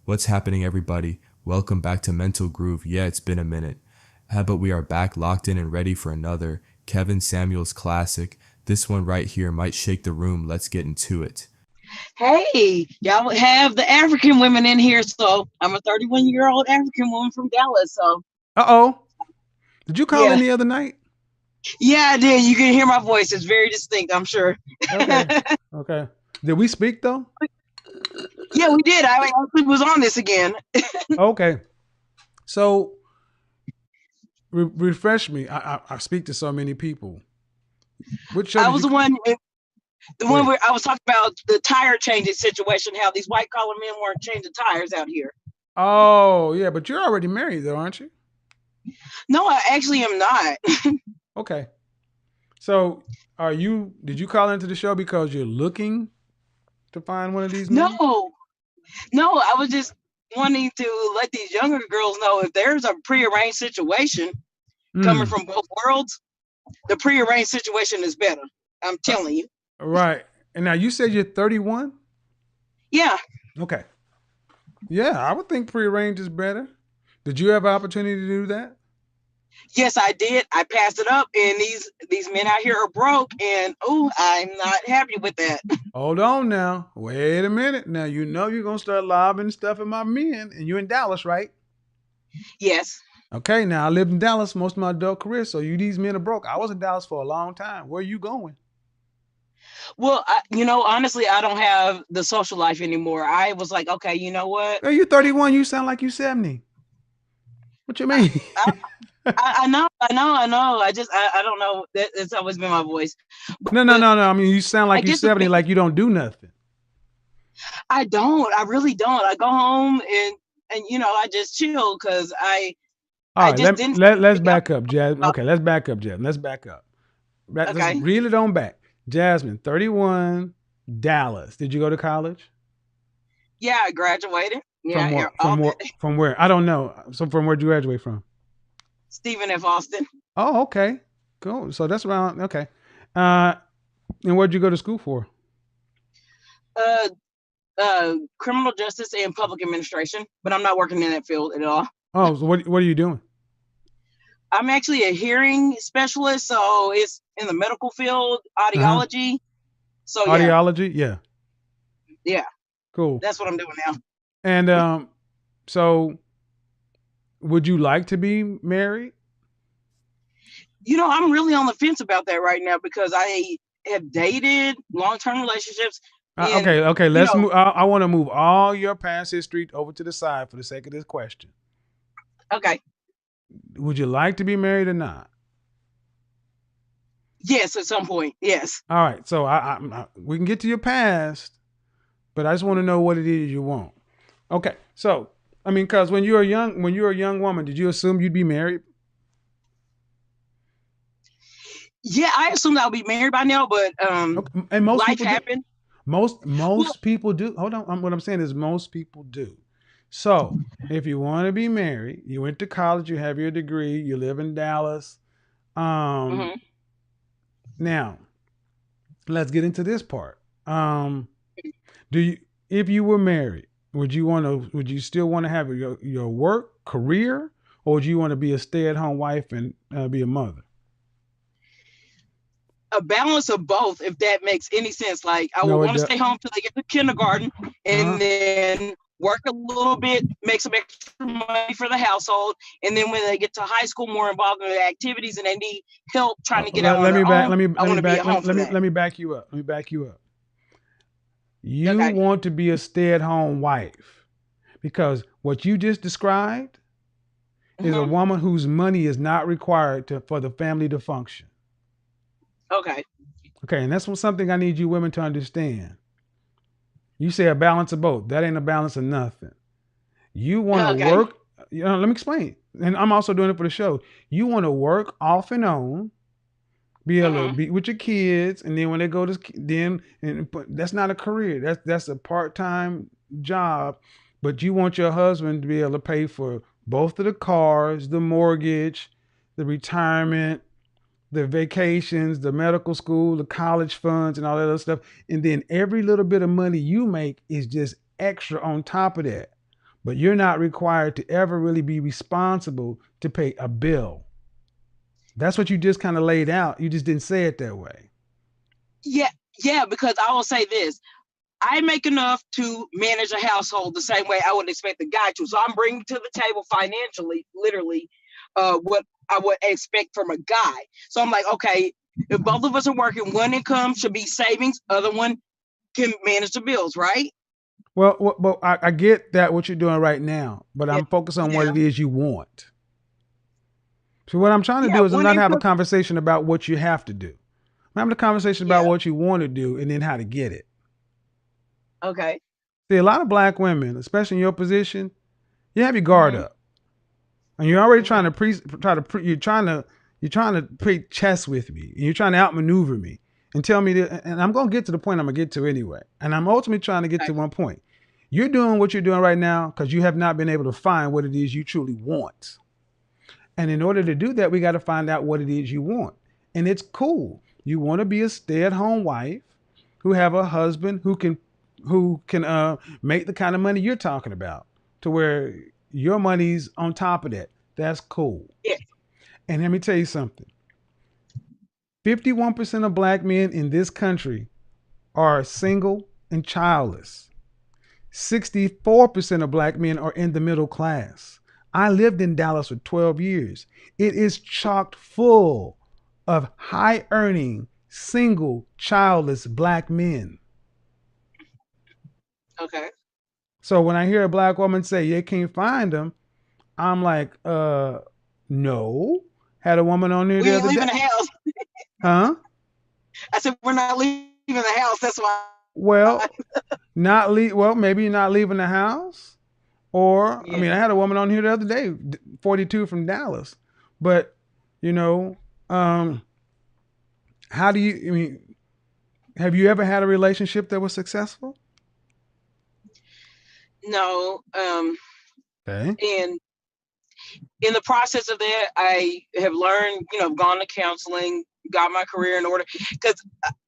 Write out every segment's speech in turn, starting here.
What's happening, everybody? Welcome back to Mental Groove. Yeah, it's been a minute. But we are back, locked in, and ready for another Kevin Samuels classic. This one right here might shake the room. Let's get into it. Hey, y'all have the African women in here. So I'm a 31-year-old African woman from Dallas. So Uh-oh. Did you call yeah, in the other night? yeah, I did. You can hear my voice. It's very distinct, I'm sure. Okay. Okay. Did we speak though? Yeah, we did. I actually was on this again. Okay. So refresh me. I speak to so many people. Which show I did was you? the Go one ahead. where I was talking about the tire changing situation, how these white collar men weren't changing tires out here. Oh yeah, but you're already married though, aren't you? No, I actually am not. Okay. So are you? Did you call into the show because you're looking to find one of these men? No, no, I was just wanting to let these younger girls know if there's a prearranged situation coming Hmm. from both worlds, the prearranged situation is better. I'm telling you. Right. And now you said you're 31. Yeah. Okay. Yeah, I would think prearranged is better. Did you have an opportunity to do that? Yes, I did. I passed it up, and these men out here are broke, and oh, I'm not happy with that. Hold on now. Wait a minute. Now you know you're gonna start lobbing stuff at my men, and you're in Dallas, right? Yes. Okay. Now I lived in Dallas most of my adult career, so you these men are broke. I was in Dallas for a long time. Where are you going? Well, honestly, I don't have the social life anymore. I was like, okay, you know what? Girl, you 31. You sound like you 70. What you I, mean? I, I know. I don't know. It's always been my voice, No, no, but no, no. I mean, you sound I like you get the 70, thing. like you don't do nothing. I don't. I really don't. I go home and I just chill because All I right, just didn't let's figure back up, Jasmine. out. Okay, let's back up, Jasmine. Let's back up. Let's Okay. reel it on back. Jasmine, 31, Dallas. Did you go to college? Yeah, I graduated. Yeah, From yeah, what? all From what? that. From where? I don't know. So from where'd you graduate from? Stephen F. Austin. Oh, okay. Cool. So that's around okay. Uh and where'd you go to school for? Uh, Criminal justice and public administration, but I'm not working in that field at all. Oh, so what are you doing? I'm actually a hearing specialist, so it's in the medical field, Uh-huh. audiology. So yeah, Audiology? Yeah. yeah, Cool. that's what I'm doing now. And so would you like to be married? I'm really on the fence about that right now because I have dated long-term relationships, and Okay. you Let's know, move. I want to move all your past history over to the side for the sake of this question. okay, Would you like to be married or not? yes, at some point, yes. All right. So we can get to your past, but I just want to know what it is you want. Okay. So I mean, because when you were a young woman, did you assume you'd be married? Yeah, I assumed I'll be married by now, but Okay. And most life people do. happened. Well, Most people do. Hold on. What I'm saying is most people do. So if you want to be married, you went to college, you have your degree, you live in Dallas. Um, mhm. Now let's get into this part. Do you, if you were married, would you still want to have your work career, or would you want to be a stay at home wife and be a mother? A balance of both, if that makes any sense. Like I would No, it want to does. stay home till they get to kindergarten, Uh huh. and then work a little bit, make some extra money for the household, and then when they get to high school, more involved in the activities, and they need help trying to get out on Let me their back. own. I want to be at home for that. Let me back you up. Let me back you up. You Okay. want to be a stay at home wife because what you just described is a Hmm. woman whose money is not required for the family to function. Okay. Okay, and that's something I need you women to understand. You say a balance of both. That ain't a balance of nothing. You want to Okay. work. Let me explain. And I'm also doing it for the show. You want to work off and on, be able to Hmm. be with your kids, and then when they go to then, and but that's not a career. That's a part time job. But you want your husband to be able to pay for both of the cars, the mortgage, the retirement, the vacations, the medical school, the college funds, and all that other stuff. And then every little bit of money you make is just extra on top of that. but you're not required to ever really be responsible to pay a bill. That's what you just kind of laid out. You just didn't say it that way. Yeah, yeah, because I will say this. I make enough to manage a household the same way I would expect a guy to. So I'm bringing to the table financially, literally, what I would expect from a guy. So I'm like, okay, if both of us are working, one income should be savings, other one can manage the bills, right? Well, I get that what you're doing right now, but Yeah, I'm focused on what yeah, it is you want. So what I'm trying to yeah. do is I'm One not have a income. conversation about what you have to do. I'm having a conversation about Yeah. what you want to do and then how to get it. Okay. See, a lot of black women, especially in your position, you have your guard Mm-hmm. up, and you're already Okay. you're trying to play chess with me, and you're trying to outmaneuver me and tell me that. And I'm gonna get to the point I'm gonna get to anyway. And I'm ultimately trying to get to one point. You're doing what you're doing right now because you have not been able to find what it is you truly want. And in order to do that, we got to find out what it is you want. And it's cool. You want to be a stay-at-home wife who have a husband who can make the kind of money you're talking about, to where your money's on top of that. That's cool. Yeah. And let me tell you something. 51% of black men in this country are single and childless. 64% of black men are in the middle class. I lived in Dallas for 12 years. It is chocked full of high earning, single, childless black men. Okay. So when I hear a black woman say they can't find them, I'm like, no. Had a woman on here We the ain't other leaving day. the house. Huh? I said we're not leaving the house. That's why. Well, maybe not leaving the house. Or, I Yeah. mean, I had a woman on here the other day, 42 from Dallas. But, you know, um, I mean, have you ever had a relationship that was successful? No. Okay. And in the process of that, I have learned, gone to counseling, got my career in order. Because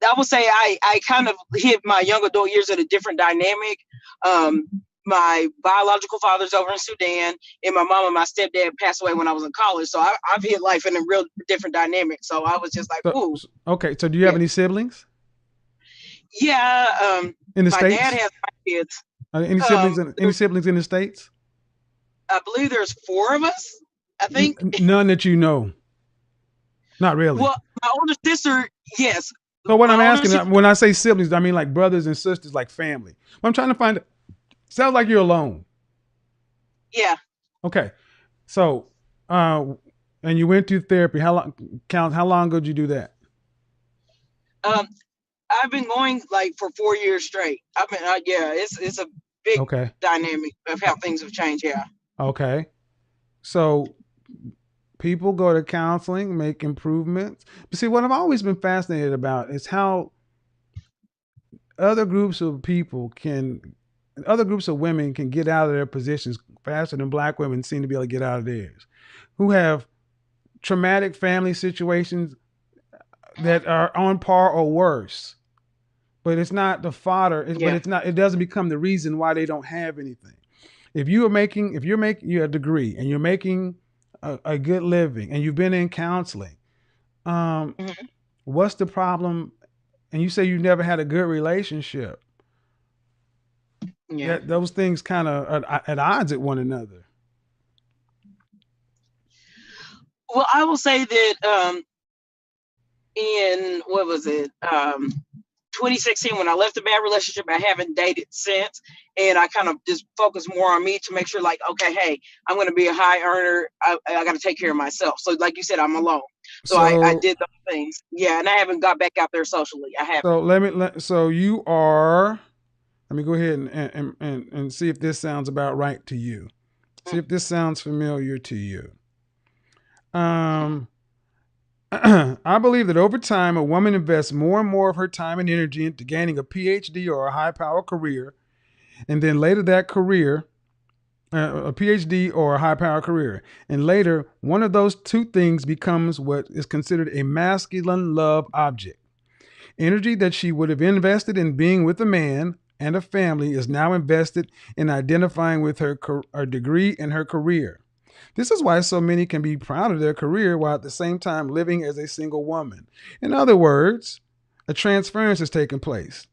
I would say I kind of hit my young adult years at a different dynamic. Um, my biological father's over in Sudan, and my mom and my stepdad passed away when I was in college. So I've hit life in a real different dynamic. So I was just like, So, ooh, okay. So do you have yeah, any siblings yeah. in the My dad States? has my kids. Any siblings? Any There's, siblings in the States? I believe there's four of us. I think. None that you know. Not really. Well, my older sister, yes. So what I'm My older asking, sister, when I say siblings, I mean like brothers and sisters, like family. I'm trying to find. Sounds like you're alone. yeah. Okay. So, uh, and you went through therapy. How long? Count. How long ago did you do that? Um, I've been going like for 4 years straight. I've been, yeah, it's a big Okay. dynamic of how things have changed. Yeah. Okay. So people go to counseling, make improvements. But see, what I've always been fascinated about is how other groups of people can, other groups of women can get out of their positions faster than black women seem to be able to get out of theirs, who have traumatic family situations that are on par or worse. But it's not the fodder. But Yeah. it's not. It doesn't become the reason why they don't have anything. If you're making you a degree and you're making a good living and you've been in counseling, um, Hmm. what's the problem? And you say you've never had a good relationship. Yeah. That those things kind of at odds at one another. Well, I will say that in what was it? 2016 when I left a bad relationship. I haven't dated since, and I kind of just focus more on me to make sure, like, okay, hey, I'm going to be a high earner. I got to take care of myself. So, like you said, I'm alone. So I So did those things. Yeah, and I haven't got back out there socially. I haven't. so you are. Let me go ahead and see if this sounds about right to you. See if this sounds familiar to you. Um, I believe that over time, a woman invests more and more of her time and energy into gaining a PhD or a high power career, and then later that career, a PhD or a high power career, and later one of those two things becomes what is considered a masculine love object. Energy that she would have invested in being with a man and a family is now invested in identifying with her degree and her career. This is why so many can be proud of their career while at the same time living as a single woman. In other words, a transference has taken place.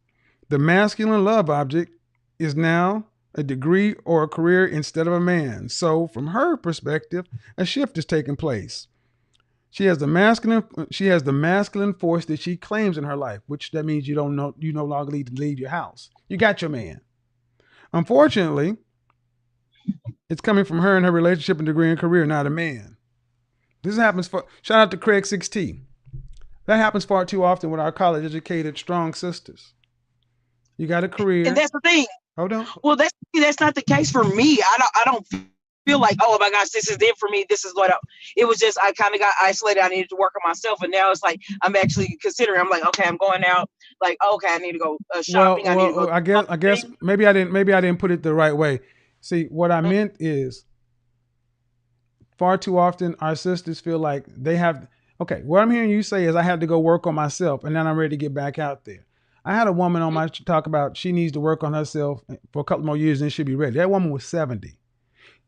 The masculine love object is now a degree or a career instead of a man. So, from her perspective, a shift has taken place. She has the masculine force that she claims in her life, which that means you no longer need to leave your house. You got your man. Unfortunately, it's coming from her and her relationship and degree and career, not a man. This happens for shout out to Craig 6T. That happens far too often with our college educated strong sisters. You got a And career. that's the thing. Hold on. Well, that's not the case for me. I don't feel like, oh my gosh, this is it for me. This is what it was. Just I kind of got isolated. I needed to work on myself, and now it's like I'm actually considering. I'm like, okay, I'm going out. Like, okay, I need to go shopping. I need to go. I guess maybe I didn't put it the right way. See, what I meant is far too often our sisters feel like they have. Okay, what I'm hearing you say is I have to go work on myself, and then I'm ready to get back out there. I had a woman on my talk about she needs to work on herself for a couple more years and she'll be ready. That woman was 70.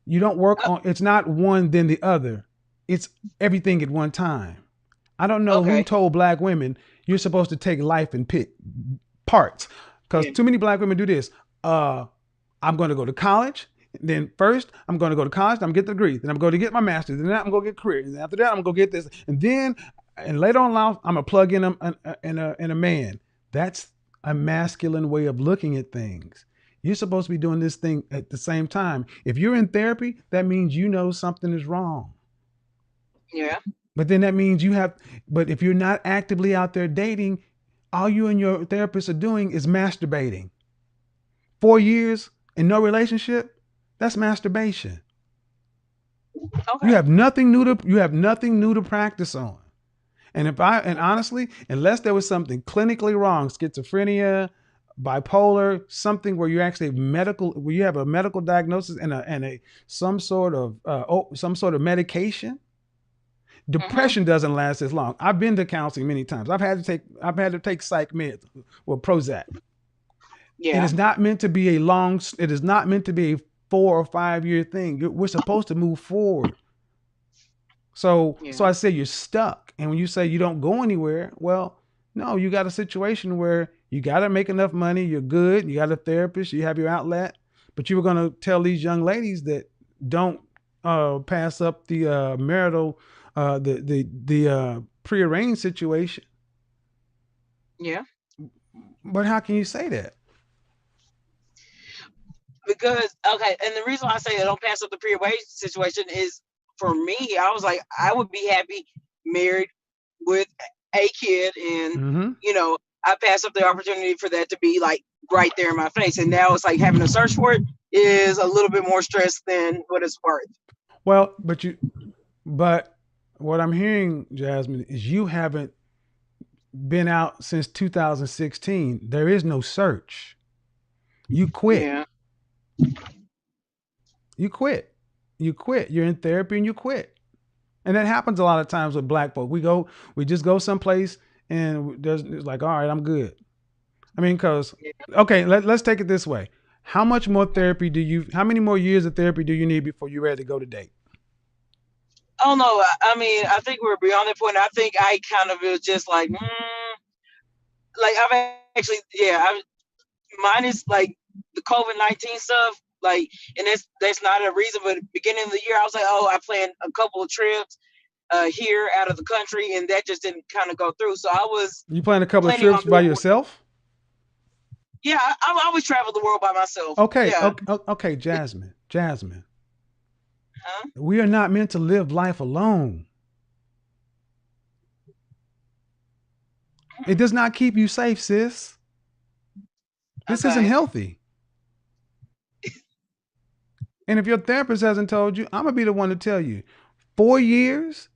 You don't work on, it's not one then the other. It's everything at one time. I don't know who told black women you're supposed to take life and pick parts. Because too many black women do this. I'm going to go to college. Then first, I'm going to go to college. I'm going to get the degree. Then I'm going to get my master's. Then I'm going to get a career. And after that, I'm going to get this. And later on in life, I'm going to plug in a man. That's a masculine way of looking at things. You're supposed to be doing this thing at the same time. If you're in therapy, that means you know something is wrong. Yeah. But then that means but if you're not actively out there dating, all you and your therapist are doing is masturbating. 4 years and no relationship, that's masturbation. Okay. You have nothing new to practice on. And honestly, unless there was something clinically wrong, schizophrenia, bipolar, something where you actually where you have a medical diagnosis and some sort of medication, depression doesn't last as long. I've been to counseling many times. I've had to take psych meds, Prozac. Yeah. It is not meant to be a 4 or 5 year thing. We're supposed to move forward. So I say you're stuck. And when you say you don't go anywhere, well, no, you got a situation where you got to make enough money. You're good. You got a therapist. You have your outlet. But you were going to tell these young ladies that don't pass up the marital, the prearranged situation. Yeah. But how can you say that? Because, okay, and the reason why I say I don't pass up the prearranged situation is, for me, I was like, I would be happy married with a kid, and I pass up the opportunity for that to be like right there in my face. And now it's like having to search for it is a little bit more stress than what it's worth. Well, but what I'm hearing, Jasmine, is you haven't been out since 2016. There is no search. You quit. Yeah. You quit. You're in therapy and you quit. And that happens a lot of times with black folk. We just go someplace and it's like, all right, I'm good. I mean, okay, let's take it this way. How much more how many more years of therapy do you need before you're ready to go to date? Oh no, I mean, I think we're beyond that point. I think I kind of was just like, I've actually, mine is like the COVID-19 stuff. Like, and that's not a reason, but beginning of the year, I was like, oh, I planned a couple of trips here out of the country, and that just didn't kind of go through. So You planned a couple of trips by yourself? Yeah, I always travel the world by myself. Okay, yeah. okay, Jasmine. Huh? We are not meant to live life alone. It does not keep you safe, sis. This isn't healthy. And if your therapist hasn't told you, I'm gonna be the one to tell you. 4 years,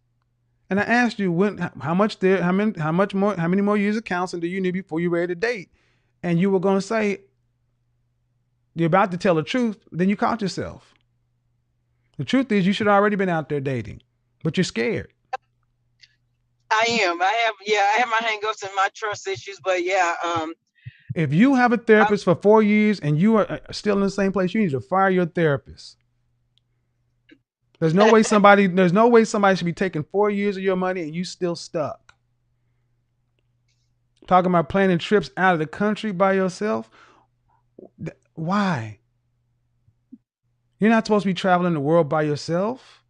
and I asked you how many more years of counseling do you need before you're ready to date? And you were gonna say you're about to tell the truth. Then you caught yourself. The truth is you should have already been out there dating, but you're scared. I am. I have my hangups and my trust issues, but If you have a I, therapist for 4 years and you are still in the same place, you need to fire your therapist. There's no way somebody should be taking 4 years of your money and you still stuck. Talking about planning trips out of the country by yourself. Why? You're not supposed to be traveling the world by yourself.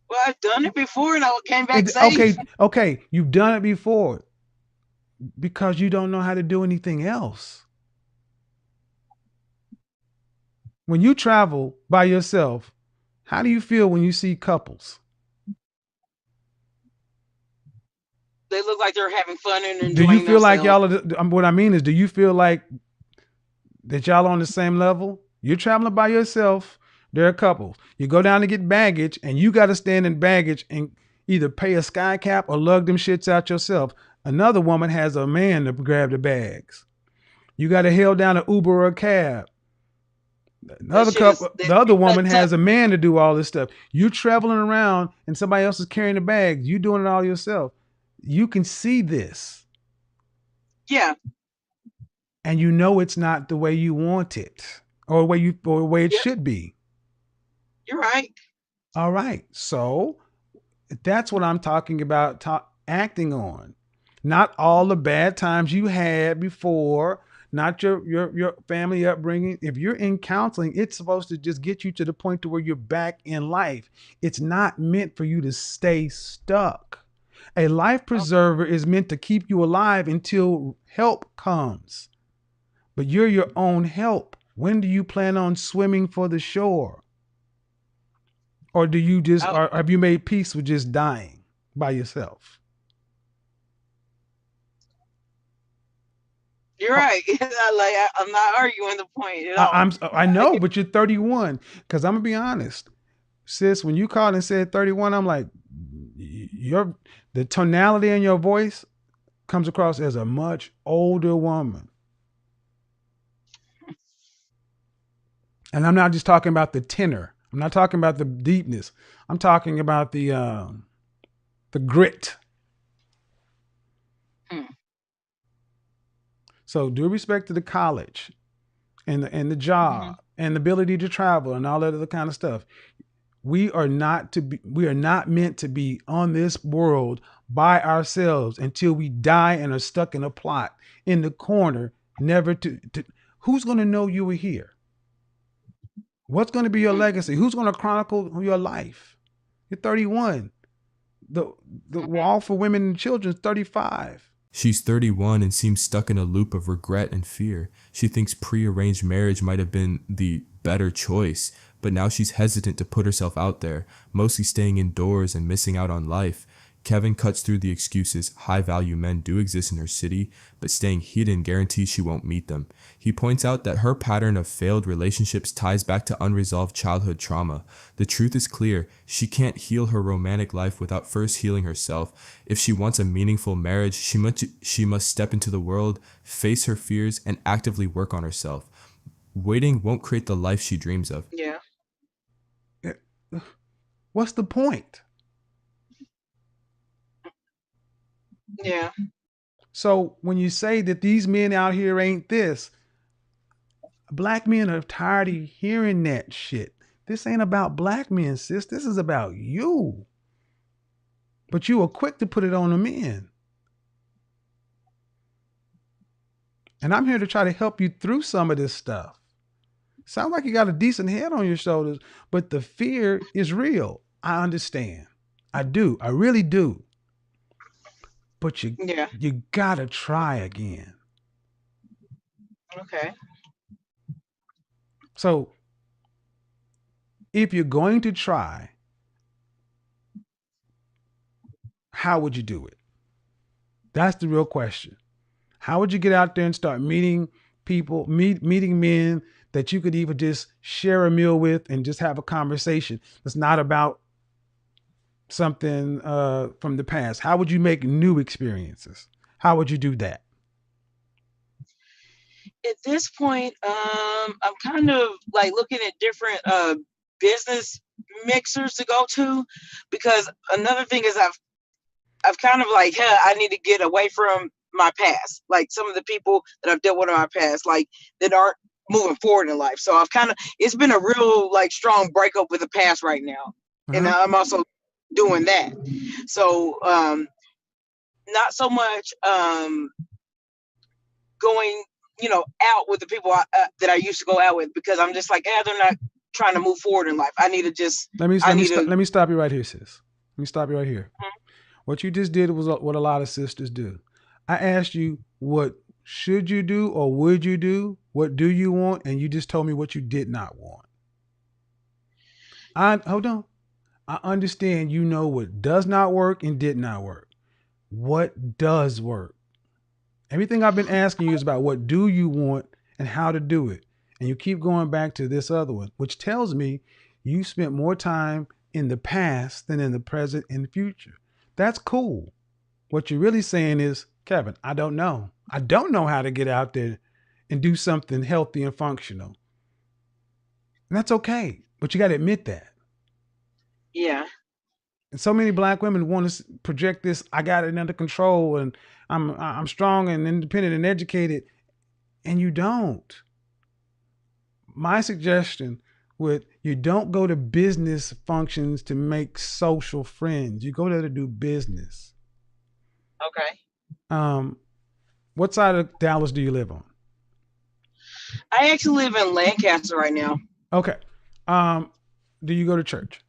well, I've done it before and I came back safe. Okay, you've done it before because you don't know how to do anything else. When you travel by yourself, how do you feel when you see couples? They look like they're having fun and Do you enjoying feel like themselves. y'all are, what I mean is, do you feel like that y'all on the same level? You're traveling by yourself. There are couples. You go down to get baggage, and you got to stand in baggage and either pay a sky cap or lug them shits out yourself. Another woman has a man to grab the bags. You got to hail down an Uber or a cab. That Another shit is couple, the other that woman tough. has a man to do all this stuff. You traveling around, and somebody else is carrying the bags. You doing it all yourself. You can see this, Yeah, and you know it's not the way you want it, or the way it yeah, should be. you're right. All right. So that's what I'm talking about acting on. Not all the bad times you had before, not your family upbringing. If you're in counseling, it's supposed to just get you to the point to where you're back in life. It's not meant for you to stay stuck. A life Okay. preserver is meant to keep you alive until help comes. But you're your own help. When do you plan on swimming for the shore? Or do you just, Oh, or have you made peace with just dying by yourself? you're Oh, right. I'm not arguing the point at I, all. I'm I I know, get, but you're 31. Because I'm gonna be honest, sis. When you called and said 31, I'm like, your the tonality in your voice comes across as a much older woman. And I'm not just talking about the tenor. I'm not talking about the deepness. I'm talking about the grit. hmm, So due respect to the college and the hmm. job and the ability to travel and all that other kind of stuff. We are not meant to be on this world by ourselves until we die and are stuck in a plot in the corner, never to who's going to know you were here? What's going to be your legacy? Who's going to chronicle your life? You're 31. The the wall for women and children is 35. She's 31 and seems stuck in a loop of regret and fear. She thinks prearranged marriage might have been the better choice, but now she's hesitant to put herself out there, mostly staying indoors and missing out on life. Kevin cuts through the excuses. High value men do exist in her city, but staying hidden guarantees she won't meet them. He points out that her pattern of failed relationships ties back to unresolved childhood trauma. The truth is clear: she can't heal her romantic life without first healing herself. If she wants a meaningful marriage, she must step into the world, face her fears, and actively work on herself. Waiting won't create the life she dreams of. Yeah, Eh, What's the point? yeah. So when you say that these men out here ain't this, black men are tired of hearing that shit. This ain't about black men, sis. This is about you. But you were quick to put it on the men. And I'm here to try to help you through some of this stuff. Sounds like you got a decent head on your shoulders, but the fear is real. I understand. I do. I really do. But Yeah. you gotta try again. Okay. So if you're going to try, how would you do it? That's the real question. How would you get out there and start meeting people, meeting men that you could even just share a meal with and just have a conversation that's not about something from the past? How would you make new experiences? How would you do that? At this point, I'm kind of like looking at different business mixers to go to, because another thing is I've kind of like, hey, I need to get away from my past, like some of the people that I've dealt with in my past, like that aren't moving forward in life. So I've kind of, it's been a real like strong breakup with the past right now, and Uh-huh. I'm also doing that. So not so much going, out with the people that I used to go out with, because I'm just like, they're not trying to move forward in life. I need to just, I need to. Let me stop you right here, sis. Let me stop you right here. What you just did was what a lot of sisters do. I asked you, what should you do or would you do? What do you want? And you just told me what you did not want. Hold on. I understand you know what does not work and did not work. What does work? Everything I've been asking you is about what do you want and how to do it. And you keep going back to this other one, which tells me you spent more time in the past than in the present and future. That's cool. What you're really saying is, Kevin, I don't know. I don't know how to get out there and do something healthy and functional. And that's okay. But you got to admit that. Yeah. And so many black women want to project this, I got it under control and I'm strong and independent and educated, and you don't. My suggestion would, you don't go to business functions to make social friends. You go there to do business. Okay. What side of Dallas do you live on? I actually live in Lancaster right now. Okay. Do you go to church?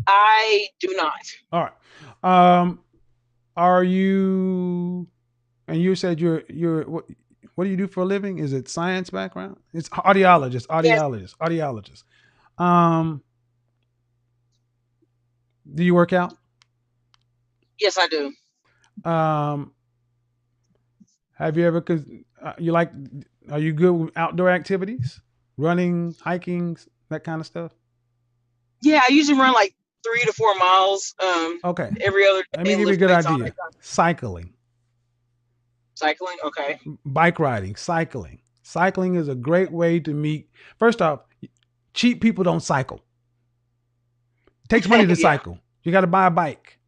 I do not. All right. Are you? And you said you're what do you do for a living? Is it science background? It's audiologist. Yes. Do you work out? Yes, I do. Have you ever? Are you good with outdoor activities? Running, hiking, that kind of stuff? Yeah, I usually run like 3 to 4 miles. Okay. Every other day. Let me give you a good idea. Cycling. Cycling, okay. Bike riding, cycling. Cycling is a great way to meet. First off, cheap people don't cycle. It takes money to cycle. You got to buy a bike.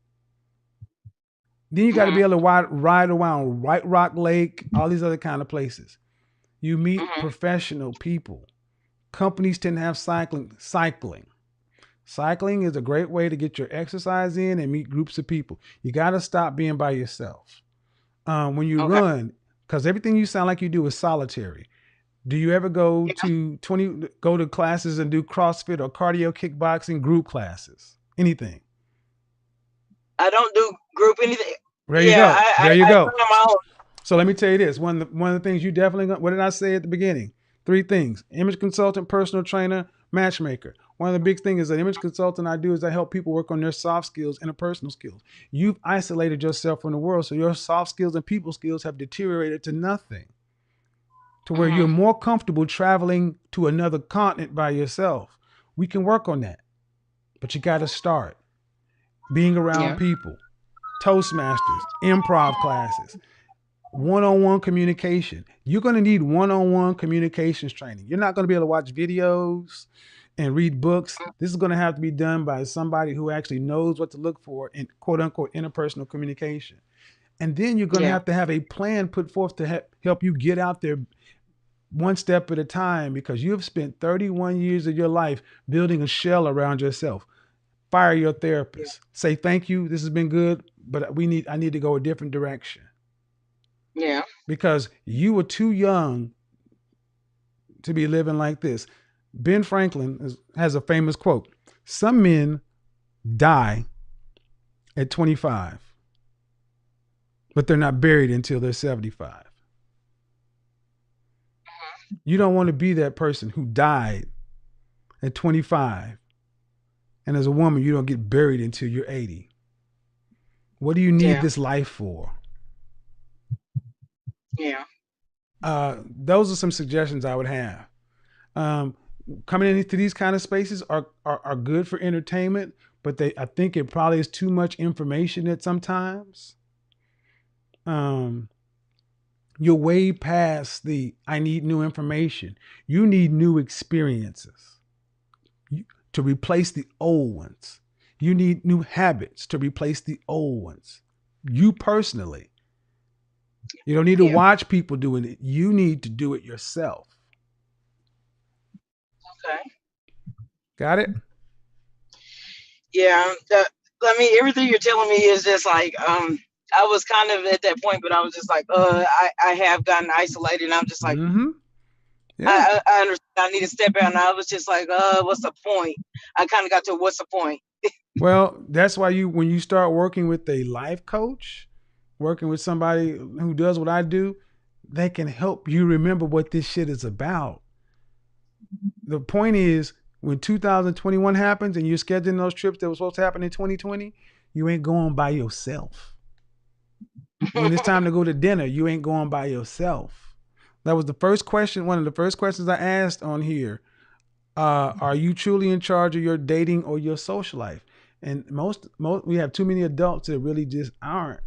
Then you got to be able to ride around White Rock Lake, all these other kind of places. You meet professional people. Companies tend to have cycling. Cycling is a great way to get your exercise in and meet groups of people. You got to stop being by yourself. When you run, because everything you sound like you do is solitary. Do you ever go to classes and do CrossFit or cardio kickboxing group classes? Anything? I don't do group anything. There you go. So let me tell you this. One of the things you definitely, what did I say at the beginning? 3 things: image consultant, personal trainer, matchmaker. One of the big things is an image consultant I do is I help people work on their soft skills and interpersonal skills. You've isolated yourself from the world, so your soft skills and people skills have deteriorated to nothing, to where you're more comfortable traveling to another continent by yourself. We can work on that, but you got to start being around people, Toastmasters, improv classes, one-on-one communication. You're going to need one-on-one communications training. You're not going to be able to watch videos and read books. This is going to have to be done by somebody who actually knows what to look for in quote unquote interpersonal communication. And then you're going to have a plan put forth to help you get out there one step at a time, because you have spent 31 years of your life building a shell around yourself. Fire your therapist. Say, thank you, this has been good, but I need to go a different direction. Yeah. Because you were too young to be living like this. Ben Franklin has a famous quote: some men die at 25, but they're not buried until they're 75. You don't want to be that person who died at 25, and as a woman, you don't get buried until you're 80. What do you need this life for? Yeah. Those are some suggestions I would have. Coming into these kind of spaces are good for entertainment, but I think it probably is too much information at sometimes. You're way past I need new information. You need new experiences to replace the old ones. You need new habits to replace the old ones. You personally. You don't need to watch people doing it. You need to do it yourself. Okay. Got it? Yeah. I mean, everything you're telling me is just like, I was kind of at that point, but I was just like, I have gotten isolated, and I'm just like, Mm-hmm. Yeah. I understand. I need to step out, and I was just like, what's the point? I kind of got to what's the point? Well, that's why when you start working with a life coach, working with somebody who does what I do, they can help you remember what this shit is about. The point is, when 2021 happens and you're scheduling those trips that were supposed to happen in 2020, you ain't going by yourself. When it's time to go to dinner, you ain't going by yourself. That was the first question. One of the first questions I asked on here. Are you truly in charge of your dating or your social life? And most we have too many adults that really just aren't,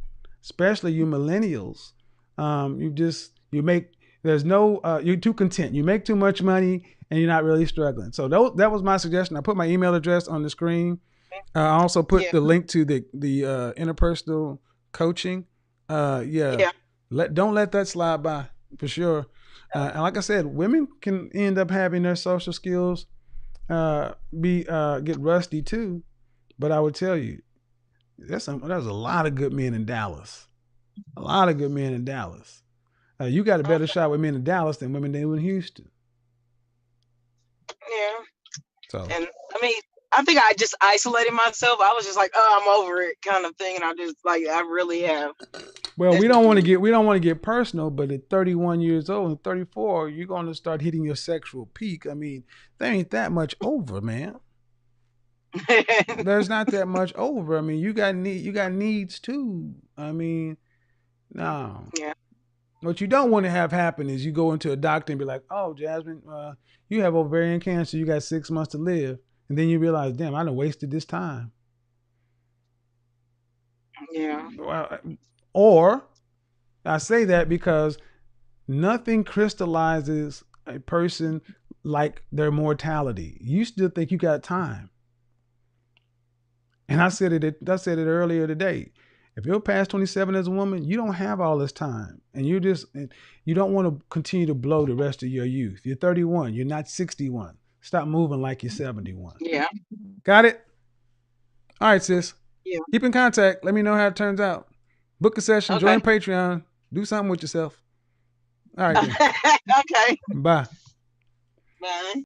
especially you millennials. You make there's no you're too content. You make too much money and you're not really struggling. So that was my suggestion. I put my email address on the screen. I also put Yeah. the link to the interpersonal coaching. Yeah. Don't let that slide by for sure. And like I said, women can end up having their social skills get rusty too. But I would tell you, there's a lot of good men in Dallas. A lot of good men in Dallas. You got a better shot with men in Dallas than women do in Houston. Yeah. So, And I mean, I think I just isolated myself. I was just like, I'm over it, kind of thing, and I just like, I really have. well, we don't want to get personal, but at 31 years old and 34, you're going to start hitting your sexual peak. I mean, there ain't that much over, man. There's not that much over. I mean, you got needs too. I mean, no. Yeah. What you don't want to have happen is you go into a doctor and be like, "Oh, Jasmine, you have ovarian cancer. You got 6 months to live," and then you realize, "Damn, I done wasted this time." Yeah. Well, or I say that because nothing crystallizes a person like their mortality. You still think you got time. And I said it earlier today. If you're past 27 as a woman, you don't have all this time. And you don't want to continue to blow the rest of your youth. You're 31. You're not 61. Stop moving like you're 71. Yeah. Got it? All right, sis. Yeah. Keep in contact. Let me know how it turns out. Book a session. Okay. Join Patreon. Do something with yourself. All right, then. Okay. Bye. Bye.